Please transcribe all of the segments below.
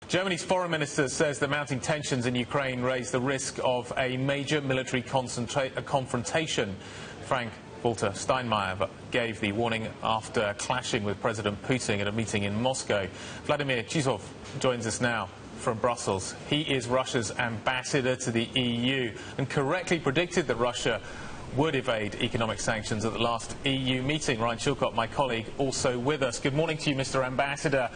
Germany's foreign minister says the mounting tensions in Ukraine raise the risk of a major military confrontation. Frank-Walter Steinmeier gave the warning after clashing with President Putin at a meeting in Moscow. Vladimir Chizhov joins us now from Brussels. He is Russia's ambassador to the EU and correctly predicted that Russia would evade economic sanctions at the last EU meeting. Ryan Chilcott, my colleague, also with us. Good morning to you, Mr. Ambassador.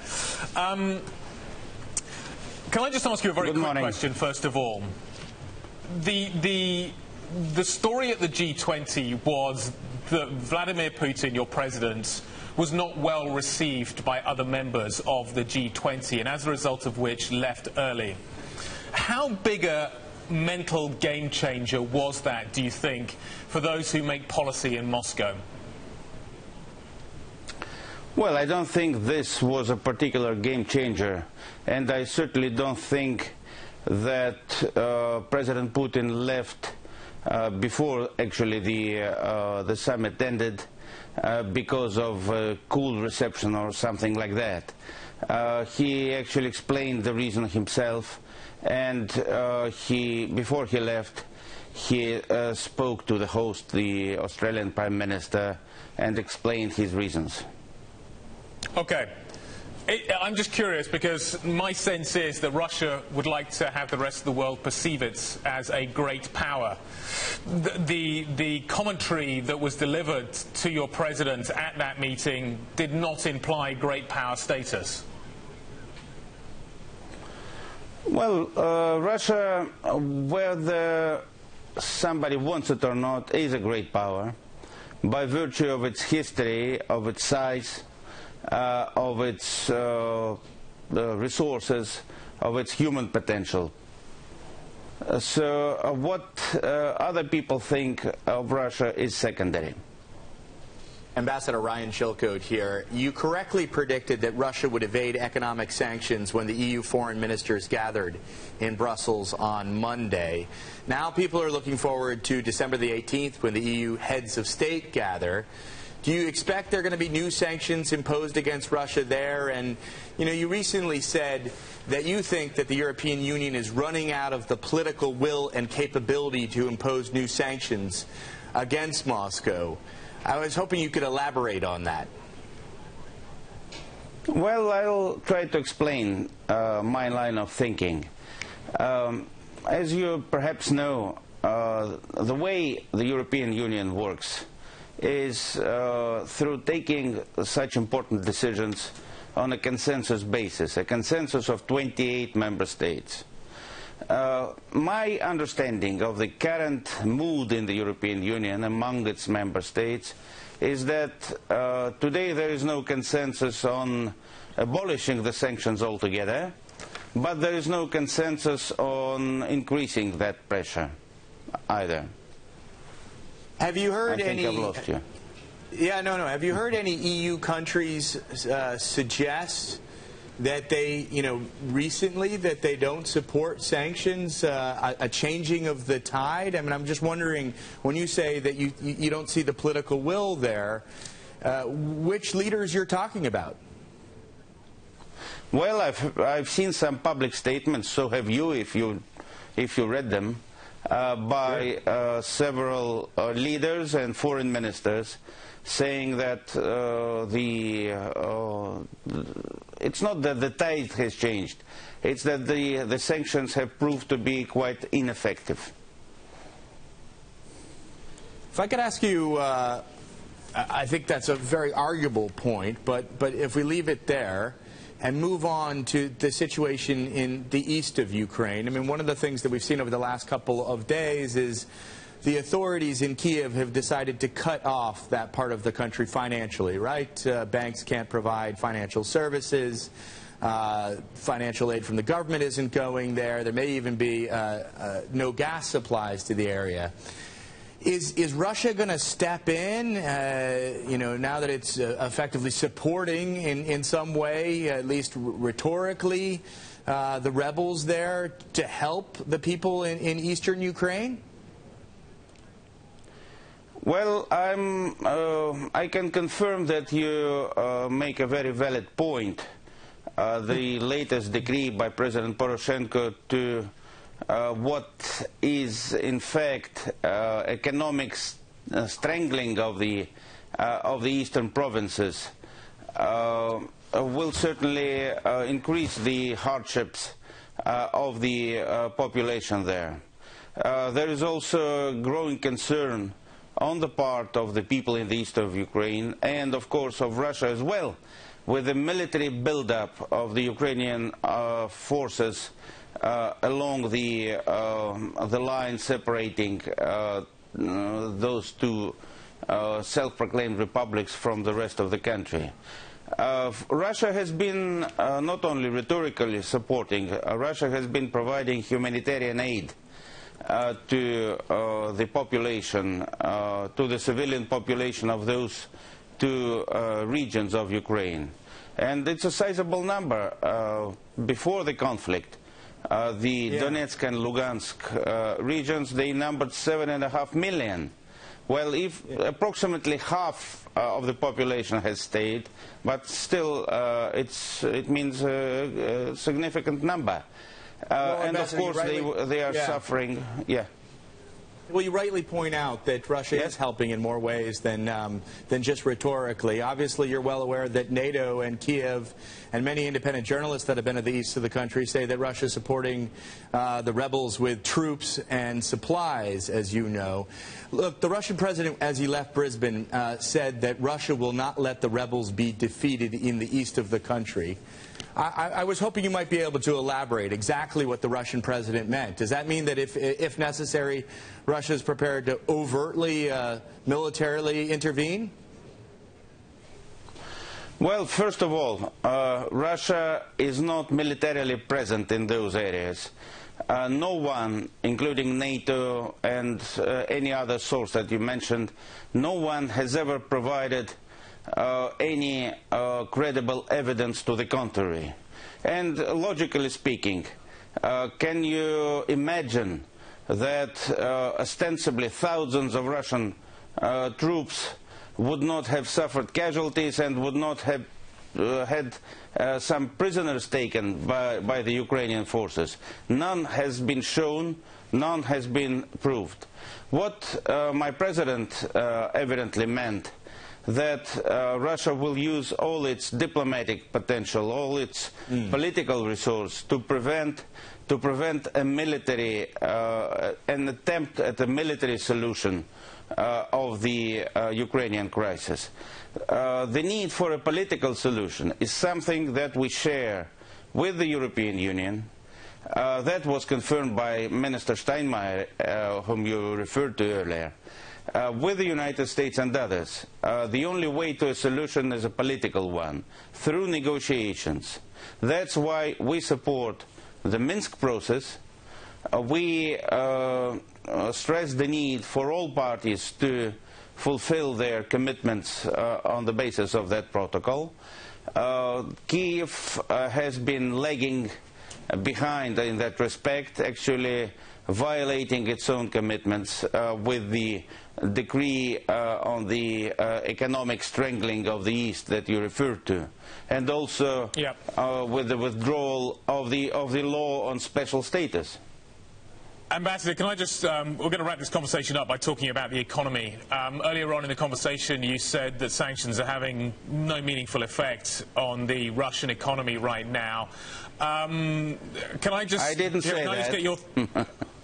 Can I just ask you a very quick question, first of all? The story at the G20 was that Vladimir Putin, your president, was not well received by other members of the G20, and as a result of which left early. How big a mental game changer was that, do you think, for those who make policy in Moscow? Well, I don't think this was a particular game changer, and I certainly don't think that President Putin left before actually the summit ended because of a cool reception or something like that. He actually explained the reason himself, and before he left, he spoke to the host, the Australian Prime Minister, and explained his reasons. Okay. I'm just curious because my sense is that Russia would like to have the rest of the world perceive it as a great power. The commentary that was delivered to your president at that meeting did not imply great power status. Well, Russia, whether somebody wants it or not, is a great power by virtue of its history, of its size, of its resources, of its human potential. So what other people think of Russia is secondary. Ambassador Ryan Chilcott here. You correctly predicted that Russia would evade economic sanctions when the EU foreign ministers gathered in Brussels on Monday. Now people are looking forward to December the 18th when the EU heads of state gather. Do you expect there are going to be new sanctions imposed against Russia there? And, you recently said that you think that the European Union is running out of the political will and capability to impose new sanctions against Moscow. I was hoping you could elaborate on that. Well, I'll try to explain my line of thinking. As you perhaps know, the way the European Union works is through taking such important decisions on a consensus basis, a consensus of 28 member states. My understanding of the current mood in the European Union among its member states is that today there is no consensus on abolishing the sanctions altogether, but there is no consensus on increasing that pressure either. Have you heard any? I've lost you. Yeah, no. Have you heard any EU countries suggest that they, recently that they don't support sanctions, a changing of the tide? I mean, I'm just wondering, when you say that you don't see the political will there, which leaders you're talking about? Well, I've seen some public statements. So have you, if you read them. By several leaders and foreign ministers saying that it's not that the tide has changed, it's that the sanctions have proved to be quite ineffective. If I could ask you, I think that's a very arguable point, but if we leave it there and move on to the situation in the east of Ukraine. I mean, one of the things that we've seen over the last couple of days is the authorities in Kiev have decided to cut off that part of the country financially, right? Banks can't provide financial services. Financial aid from the government isn't going there. There may even be no gas supplies to the area. Is Russia going to step in, now that it's effectively supporting in some way, at least rhetorically, the rebels there to help the people in eastern Ukraine? Well, I can confirm that you make a very valid point. the latest decree by President Poroshenko to what is in fact economic strangling of the eastern provinces will certainly increase the hardships of the population there. There is also growing concern on the part of the people in the east of Ukraine and of course of Russia as well, with the military buildup of the Ukrainian forces along the line separating those two self-proclaimed republics from the rest of the country. Russia has been not only rhetorically supporting, Russia has been providing humanitarian aid to the population, to the civilian population of those two regions of Ukraine. And it's a sizable number. Before the conflict, the Donetsk and Lugansk regions, they numbered 7.5 million. Well, if approximately half of the population has stayed, but still it means a significant number. Well, and of course they are suffering. Yeah. Well, you rightly point out that Russia is helping in more ways than just rhetorically. Obviously, you're well aware that NATO and Kiev and many independent journalists that have been to the east of the country say that Russia is supporting the rebels with troops and supplies, as you know. Look, the Russian president, as he left Brisbane, said that Russia will not let the rebels be defeated in the east of the country. I was hoping you might be able to elaborate exactly what the Russian president meant. Does that mean that if necessary, Russia is prepared to overtly, militarily intervene? Well, first of all, Russia is not militarily present in those areas. No one, including NATO and any other source that you mentioned, no one has ever provided any credible evidence to the contrary. And logically speaking, can you imagine that ostensibly thousands of Russian troops would not have suffered casualties and would not have had some prisoners taken by the Ukrainian forces? None has been shown, none has been proved. What my president evidently meant, that Russia will use all its diplomatic potential, all its political resource to prevent a military, an attempt at a military solution of the Ukrainian crisis. The need for a political solution is something that we share with the European Union. That was confirmed by Minister Steinmeier, whom you referred to earlier. With the United States and others, the only way to a solution is a political one, through negotiations. That's why we support the Minsk process. We stress the need for all parties to fulfill their commitments on the basis of that protocol. Kiev has been lagging behind in that respect, actually violating its own commitments with the decree on the economic strangling of the East that you referred to, and also with the withdrawal of the law on special status. Ambassador, can I just, we're going to wrap this conversation up by talking about the economy. Earlier on in the conversation you said that sanctions are having no meaningful effect on the Russian economy right now. Can I just... I didn't say that. Just get your...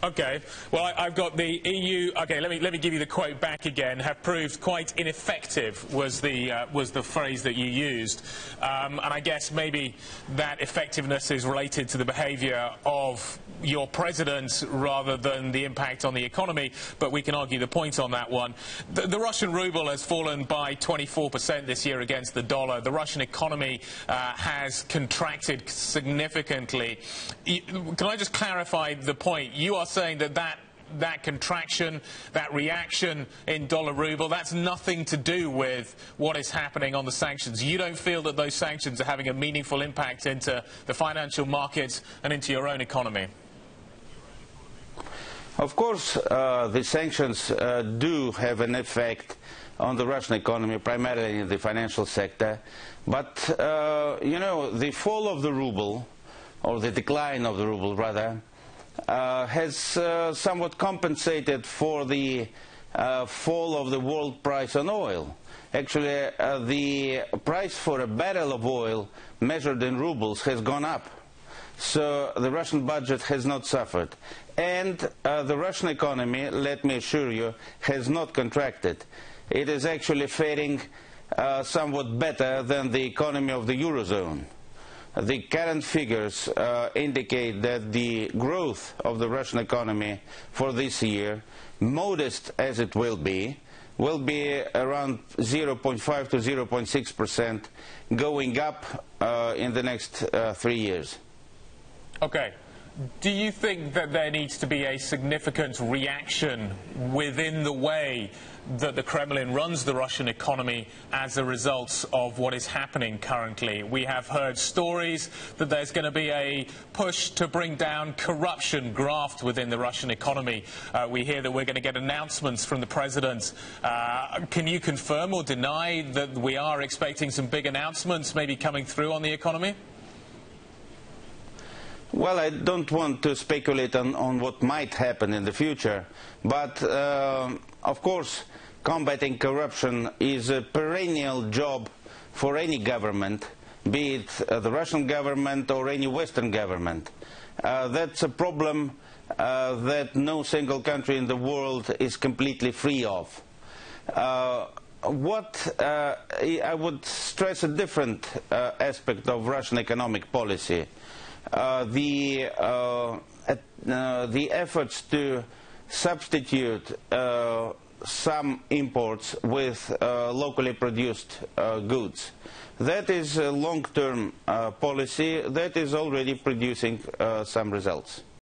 Okay, well, I've got the EU. Okay, let me give you the quote back again. Have proved quite ineffective was the phrase that you used, and I guess maybe that effectiveness is related to the behaviour of your president rather than the impact on the economy. But we can argue the point on that one. The Russian ruble has fallen by 24% this year against the dollar. The Russian economy has contracted significantly. Can I just clarify the point? You are saying that contraction, that reaction in dollar-ruble, that's nothing to do with what is happening on the sanctions. You don't feel that those sanctions are having a meaningful impact into the financial markets and into your own economy? Of course, the sanctions do have an effect on the Russian economy, primarily in the financial sector. But, you know, the fall of the ruble, or the decline of the ruble rather, has somewhat compensated for the fall of the world price on oil. Actually, the price for a barrel of oil measured in rubles has gone up. So the Russian budget has not suffered. And the Russian economy, let me assure you, has not contracted. It is actually faring somewhat better than the economy of the Eurozone. The current figures indicate that the growth of the Russian economy for this year, modest as it will be around 0.5 to 0.6%, going up in the next 3 years. Okay. Do you think that there needs to be a significant reaction within the way that the Kremlin runs the Russian economy as a result of what is happening currently? We have heard stories that there's going to be a push to bring down corruption, graft within the Russian economy. We hear that we're going to get announcements from the president. Can you confirm or deny that we are expecting some big announcements maybe coming through on the economy? Well, I don't want to speculate on what might happen in the future, but of course combating corruption is a perennial job for any government, be it the Russian government or any Western government. That's a problem that no single country in the world is completely free of. I would stress a different aspect of Russian economic policy. The efforts to substitute some imports with locally produced goods. That is a long-term policy that is already producing some results.